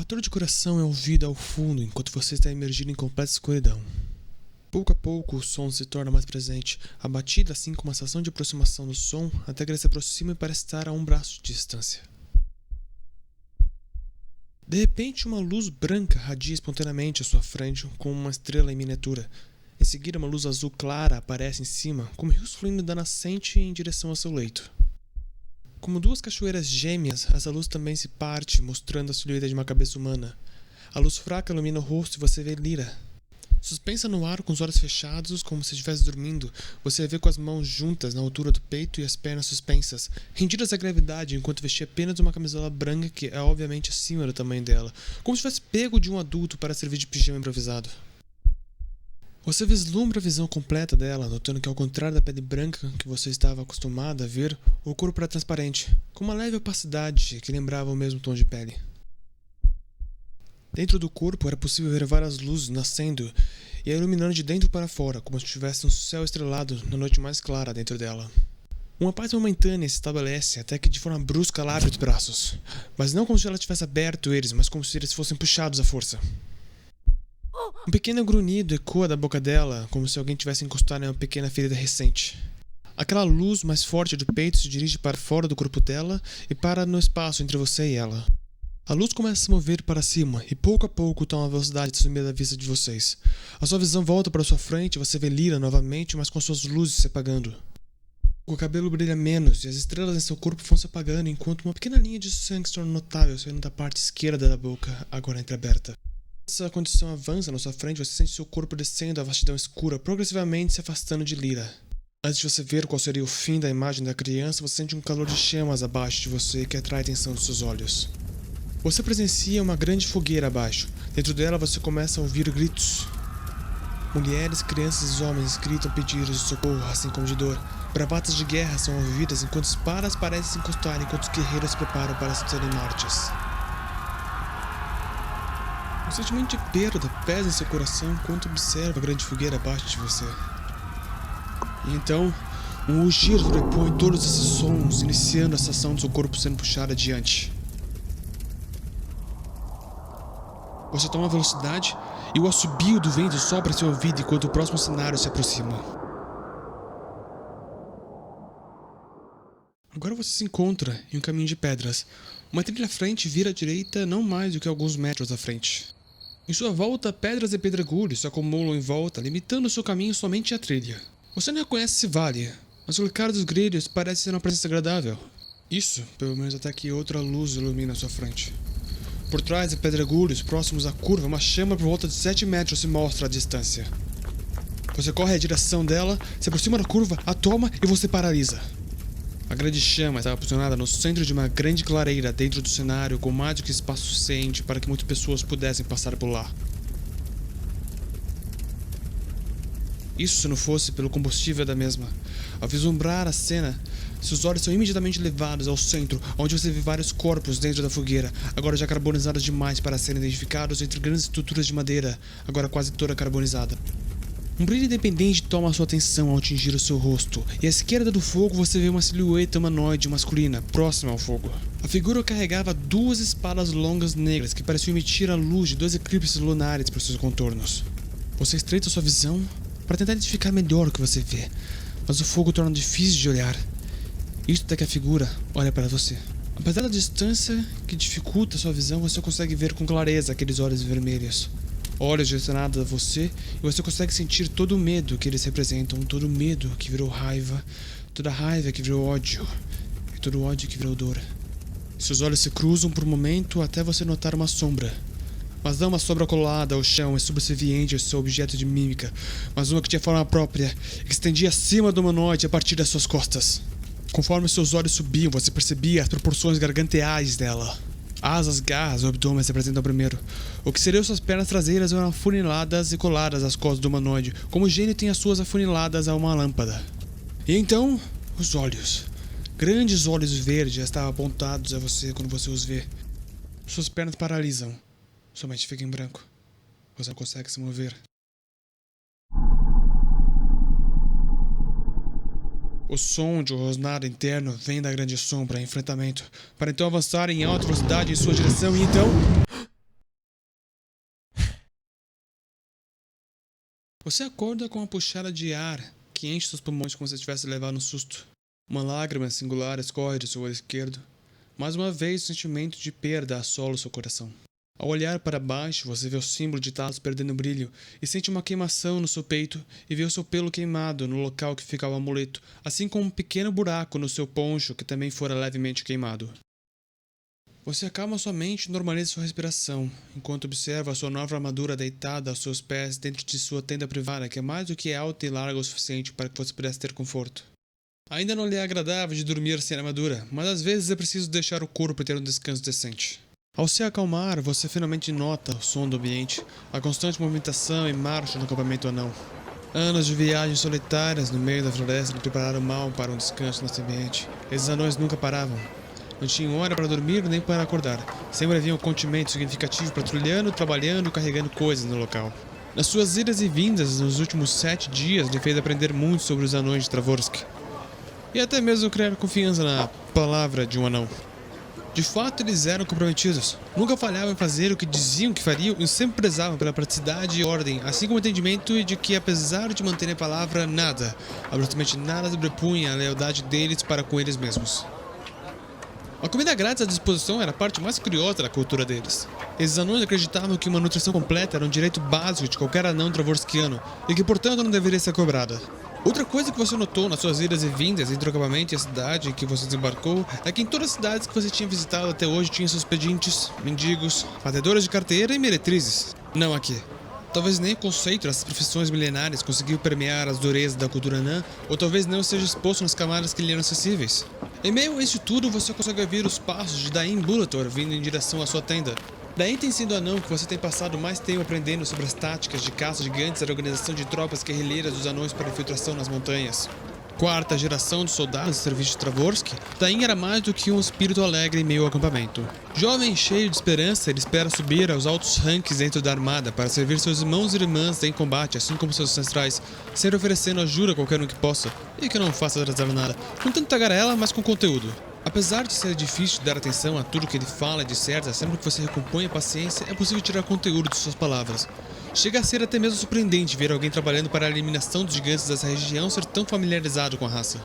bater de coração é ouvido ao fundo enquanto você está imergido em completa escuridão. Pouco a pouco, o som se torna mais presente, a batida assim como a sensação de aproximação do som, até que ele se aproxima e parece estar a um braço de distância. De repente, uma luz branca radia espontaneamente à sua frente, como uma estrela em miniatura. Em seguida, uma luz azul clara aparece em cima, como rios fluindo da nascente em direção ao seu leito. Como duas cachoeiras gêmeas, essa luz também se parte, mostrando a silhueta de uma cabeça humana. A luz fraca ilumina o rosto e você vê Lyra. Suspensa no ar com os olhos fechados, como se estivesse dormindo, você a vê com as mãos juntas na altura do peito e as pernas suspensas, rendidas à gravidade enquanto vestia apenas uma camisola branca que é obviamente acima do tamanho dela, como se tivesse pego de um adulto para servir de pijama improvisado. Você vislumbra a visão completa dela, notando que ao contrário da pele branca que você estava acostumado a ver, o corpo era transparente, com uma leve opacidade que lembrava o mesmo tom de pele. Dentro do corpo era possível ver várias luzes nascendo e a iluminando de dentro para fora, como se tivesse um céu estrelado na noite mais clara dentro dela. Uma paz momentânea se estabelece até que de forma brusca ela abre os braços, mas não como se ela tivesse aberto eles, mas como se eles fossem puxados à força. Um pequeno grunhido ecoa da boca dela, como se alguém tivesse encostado em uma pequena ferida recente. Aquela luz mais forte do peito se dirige para fora do corpo dela e para no espaço entre você e ela. A luz começa a se mover para cima e pouco a pouco toma a velocidade de sumir da vista de vocês. A sua visão volta para sua frente e você vê Lyra novamente, mas com suas luzes se apagando. O cabelo brilha menos e as estrelas em seu corpo vão se apagando enquanto uma pequena linha de sangue se torna notável saindo da parte esquerda da boca, agora entreaberta. Essa condição avança na sua frente, você sente seu corpo descendo a vastidão escura, progressivamente se afastando de Lyra. Antes de você ver qual seria o fim da imagem da criança, você sente um calor de chamas abaixo de você que atrai a atenção dos seus olhos. Você presencia uma grande fogueira abaixo. Dentro dela você começa a ouvir gritos. Mulheres, crianças e homens gritam pedidos de socorro, assim como de dor. Bravatas de guerra são ouvidas enquanto espadas parecem se encostar enquanto os guerreiros se preparam para serem mártires. Um sentimento de perda pesa em seu coração enquanto observa a grande fogueira abaixo de você. E então, um rugir sobrepõe todos esses sons, iniciando a sensação do seu corpo sendo puxado adiante. Você toma velocidade e o assobio do vento sopra em seu ouvido enquanto o próximo cenário se aproxima. Agora você se encontra em um caminho de pedras. Uma trilha à frente vira à direita não mais do que alguns metros à frente. Em sua volta, pedras e pedregulhos se acumulam em volta, limitando seu caminho somente à trilha. Você não reconhece esse vale, mas o clicar dos grelhos parece ser uma presença agradável. Isso, pelo menos até que outra luz ilumina a sua frente. Por trás de pedregulhos próximos à curva, uma chama por volta de 7 metros se mostra à distância. Você corre à direção dela, se aproxima da curva, a toma e você paralisa. A grande chama estava posicionada no centro de uma grande clareira dentro do cenário com mais do que espaço suficiente para que muitas pessoas pudessem passar por lá. Isso se não fosse pelo combustível da mesma. Ao vislumbrar a cena, seus olhos são imediatamente levados ao centro, onde você vê vários corpos dentro da fogueira, agora já carbonizados demais para serem identificados entre grandes estruturas de madeira, agora quase toda carbonizada. Um brilho independente toma a sua atenção ao atingir o seu rosto, e à esquerda do fogo você vê uma silhueta humanoide masculina, próxima ao fogo. A figura carregava 2 espadas longas negras que pareciam emitir a luz de 2 eclipses lunares por seus contornos. Você estreita sua visão para tentar identificar melhor o que você vê, mas o fogo torna difícil de olhar. Isso até que a figura olha para você. Apesar da distância que dificulta sua visão, você consegue ver com clareza aqueles olhos vermelhos. Olhos direcionados a você e você consegue sentir todo o medo que eles representam, todo o medo que virou raiva, toda a raiva que virou ódio e todo o ódio que virou dor. Seus olhos se cruzam por um momento até você notar uma sombra. Mas não uma sombra colada ao chão e subserviente ao seu objeto de mímica, mas uma que tinha forma própria e que se estendia acima do humanoide a partir das suas costas. Conforme seus olhos subiam, você percebia as proporções garganteais dela. Asas, garras e o abdômen se apresentam primeiro. O que seriam suas pernas traseiras eram afuniladas e coladas às costas do humanoide, como o gênio tem as suas afuniladas a uma lâmpada. E então, os olhos. Grandes olhos verdes já estavam apontados a você quando você os vê. Suas pernas paralisam. Sua mente fica em branco. Você não consegue se mover. O som de um rosnado interno vem da grande sombra em enfrentamento, para então avançar em alta velocidade em sua direção e então... Você acorda com uma puxada de ar que enche seus pulmões como se tivesse levado um susto. Uma lágrima singular escorre de seu olho esquerdo. Mais uma vez o sentimento de perda assola o seu coração. Ao olhar para baixo, você vê o símbolo de Talos perdendo brilho e sente uma queimação no seu peito e vê o seu pelo queimado no local que ficava o amuleto, assim como um pequeno buraco no seu poncho que também fora levemente queimado. Você acalma sua mente e normaliza sua respiração, enquanto observa a sua nova armadura deitada aos seus pés dentro de sua tenda privada, que é mais do que alta e larga o suficiente para que você pudesse ter conforto. Ainda não lhe é agradável de dormir sem armadura, mas às vezes é preciso deixar o corpo ter um descanso decente. Ao se acalmar, você finalmente nota o som do ambiente, a constante movimentação e marcha no acampamento anão. Anos de viagens solitárias no meio da floresta lhe prepararam mal para um descanso nesse ambiente. Esses anões nunca paravam. Não tinham hora para dormir nem para acordar. Sempre havia um contingente significativo patrulhando, trabalhando e carregando coisas no local. Nas suas idas e vindas nos últimos 7 dias, lhe fez aprender muito sobre os anões de Travorsk. E até mesmo criar confiança na palavra de um anão. De fato, eles eram comprometidos. Nunca falhavam em fazer o que diziam que fariam e sempre prezavam pela praticidade e ordem, assim como o entendimento de que, apesar de manterem a palavra, nada, absolutamente nada sobrepunha a lealdade deles para com eles mesmos. A comida grátis à disposição era a parte mais curiosa da cultura deles. Esses anões acreditavam que uma nutrição completa era um direito básico de qualquer anão travorskiano e que, portanto, não deveria ser cobrada. Outra coisa que você notou nas suas idas e vindas entre o acampamento e a cidade em que você desembarcou é que em todas as cidades que você tinha visitado até hoje tinha seus pedintes, mendigos, batedoras de carteira e meretrizes. Não aqui. Talvez nem o conceito dessas profissões milenares conseguiu permear as durezas da cultura anã, ou talvez não esteja exposto nas camadas que lhe eram acessíveis. Em meio a isso tudo, você consegue ouvir os passos de Dain Bulator vindo em direção à sua tenda. Daí tem sido o anão que você tem passado mais tempo aprendendo sobre as táticas de caça gigantes e a organização de tropas guerrilheiras dos anões para infiltração nas montanhas. Quarta geração de soldados de serviço de Travorsk, Dain era mais do que um espírito alegre em meio ao acampamento. Jovem e cheio de esperança, ele espera subir aos altos ranks dentro da armada para servir seus irmãos e irmãs em combate, assim como seus ancestrais, sempre oferecendo ajuda a qualquer um que possa, e que não faça atrasar nada, não tanto tagarela, mas com conteúdo. Apesar de ser difícil de dar atenção a tudo que ele fala e disserta, sempre que você recompõe a paciência, é possível tirar conteúdo de suas palavras. Chega a ser até mesmo surpreendente ver alguém trabalhando para a eliminação dos gigantes dessa região ser tão familiarizado com a raça.